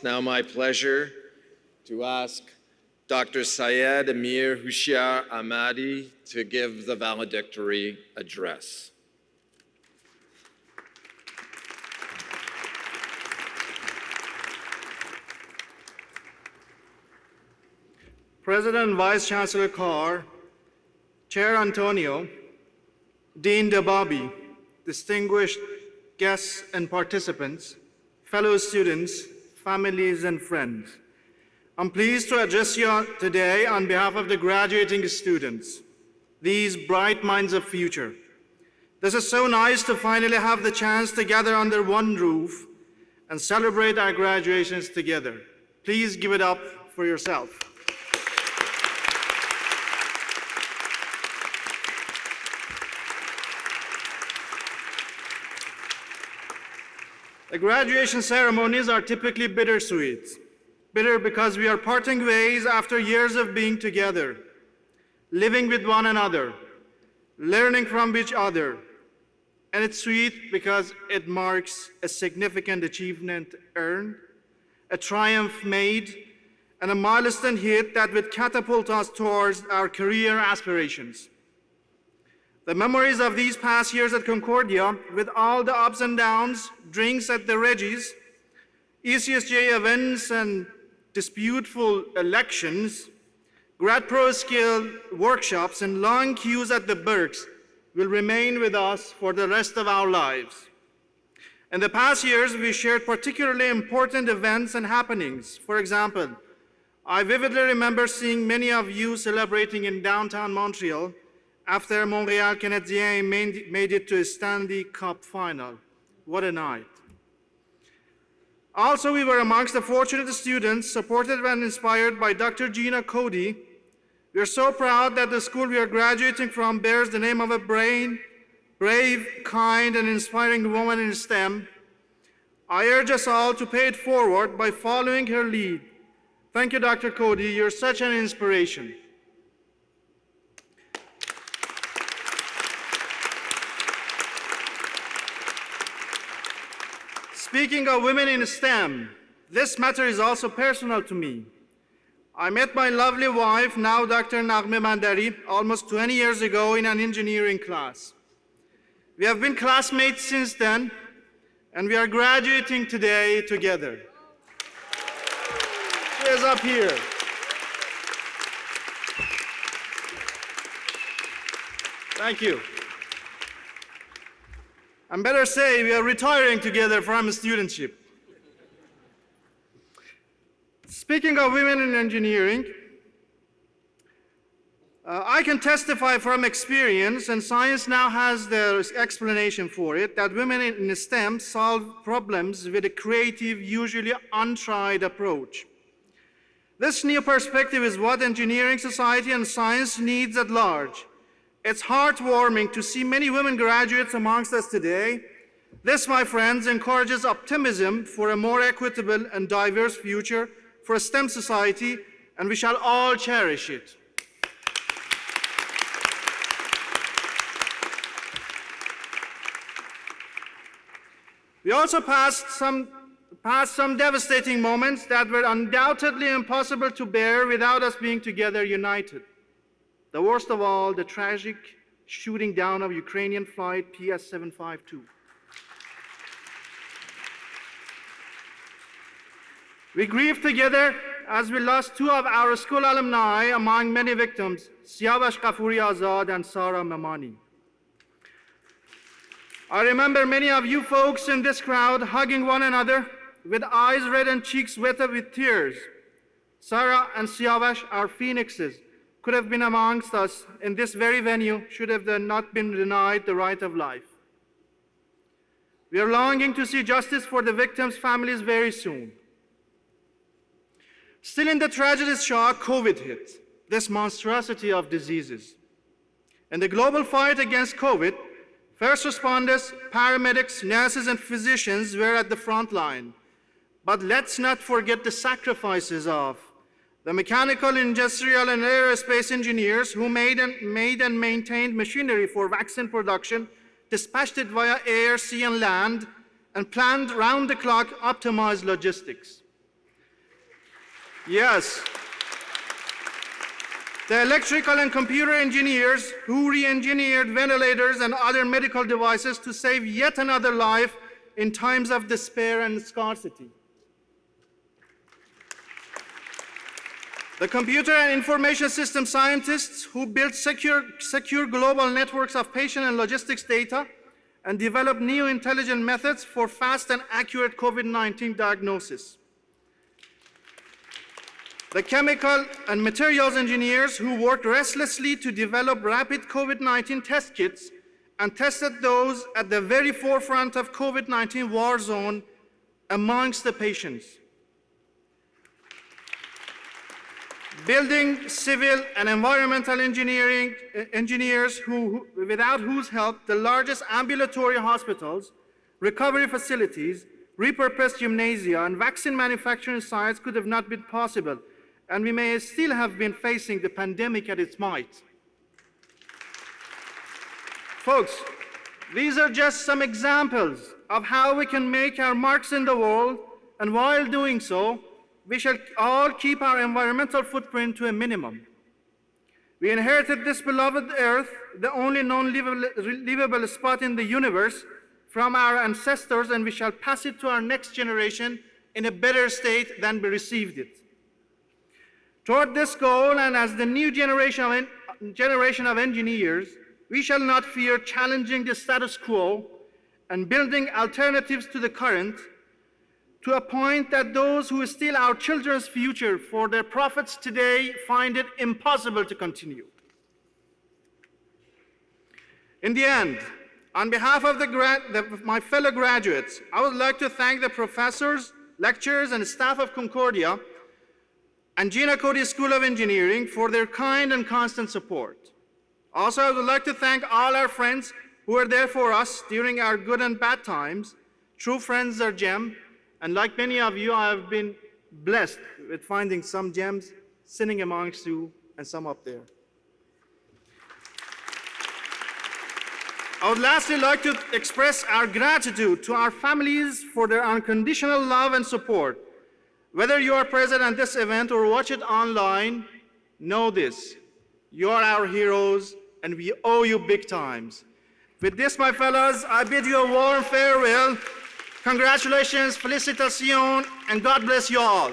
now my pleasure to ask Dr. Seyed, Amir, Hooshiar, Ahmedi to give the valedictory address. President and Vice Chancellor Carr, Chair Antonio, Dean DeBobby, distinguished guests and participants, fellow students, families, and friends. I'm pleased to address you today on behalf of the graduating students, these bright minds of future. This is so nice to finally have the chance to gather under one roof and celebrate our graduations together. Please give it up for yourself. The graduation ceremonies are typically bittersweet. Bitter because we are parting ways after years of being together, living with one another, learning from each other. And it's sweet because it marks a significant achievement earned, a triumph made, and a milestone hit that would catapult us towards our career aspirations. The memories of these past years at Concordia, with all the ups and downs, drinks at the Reggie's, ECSJ events and disputeful elections, grad pro skill workshops, and long queues at the Berks will remain with us for the rest of our lives. In the past years, we shared particularly important events and happenings. For example, I vividly remember seeing many of you celebrating in downtown Montreal after Montreal Canadiens made it to a Stanley Cup final. What a night. Also, we were amongst the fortunate students supported and inspired by Dr. Gina Cody. We are so proud that the school we are graduating from bears the name of a brave, kind, and inspiring woman in STEM. I urge us all to pay it forward by following her lead. Thank you, Dr. Cody. You're such an inspiration. Speaking of women in STEM, this matter is also personal to me. I met my lovely wife, now Dr. Nagme Mandari, almost 20 years ago in an engineering class. We have been classmates since then, and we are graduating today together. She is up here. Thank you. I better say we are retiring together from studentship. Speaking of women in engineering, I can testify from experience, and science now has the explanation for it, that women in STEM solve problems with a creative, usually untried approach. This new perspective is what engineering society and science needs at large. It's heartwarming to see many women graduates amongst us today. This, my friends, encourages optimism for a more equitable and diverse future for a STEM society, and we shall all cherish it. We also passed some devastating moments that were undoubtedly impossible to bear without us being together united. The worst of all, the tragic shooting down of Ukrainian flight PS-752. We grieve together as we lost two of our school alumni among many victims, Siavash Kafuri Azad and Sarah Mamani. I remember many of you folks in this crowd hugging one another with eyes red and cheeks wet with tears. Sarah and Siavash are phoenixes, could have been amongst us in this very venue should have not been denied the right of life. We are longing to see justice for the victims' families very soon. Still in the tragedy shock, COVID hit, this monstrosity of diseases. In the global fight against COVID, first responders, paramedics, nurses, and physicians were at the front line. But let's not forget the sacrifices of the mechanical, industrial, and aerospace engineers who made and maintained machinery for vaccine production, dispatched it via air, sea, and land, and planned round-the-clock optimized logistics. Yes. The electrical and computer engineers who re-engineered ventilators and other medical devices to save yet another life in times of despair and scarcity. The computer and information system scientists who built secure global networks of patient and logistics data and developed new intelligent methods for fast and accurate COVID-19 diagnosis. The chemical and materials engineers who worked restlessly to develop rapid COVID-19 test kits and tested those at the very forefront of COVID-19 war zone amongst the patients. Building, civil, and environmental engineers without whose help the largest ambulatory hospitals, recovery facilities, repurposed gymnasia, and vaccine manufacturing sites could have not been possible, and we may still have been facing the pandemic at its height. Folks, these are just some examples of how we can make our marks in the world, and while doing so, we shall all keep our environmental footprint to a minimum. We inherited this beloved earth, the only non-livable spot in the universe, from our ancestors, and we shall pass it to our next generation in a better state than we received it. Toward this goal, and as the new generation of engineers, we shall not fear challenging the status quo and building alternatives to the current, to a point that those who steal our children's future for their profits today find it impossible to continue. In the end, on behalf of my fellow graduates, I would like to thank the professors, lecturers, and staff of Concordia and Gina Cody School of Engineering for their kind and constant support. Also, I would like to thank all our friends who were there for us during our good and bad times. True friends are gems. And like many of you, I have been blessed with finding some gems sitting amongst you and some up there. I would lastly like to express our gratitude to our families for their unconditional love and support. Whether you are present at this event or watch it online, know this: you are our heroes and we owe you big times. With this, my fellows, I bid you a warm farewell. Congratulations, félicitations, and God bless you all.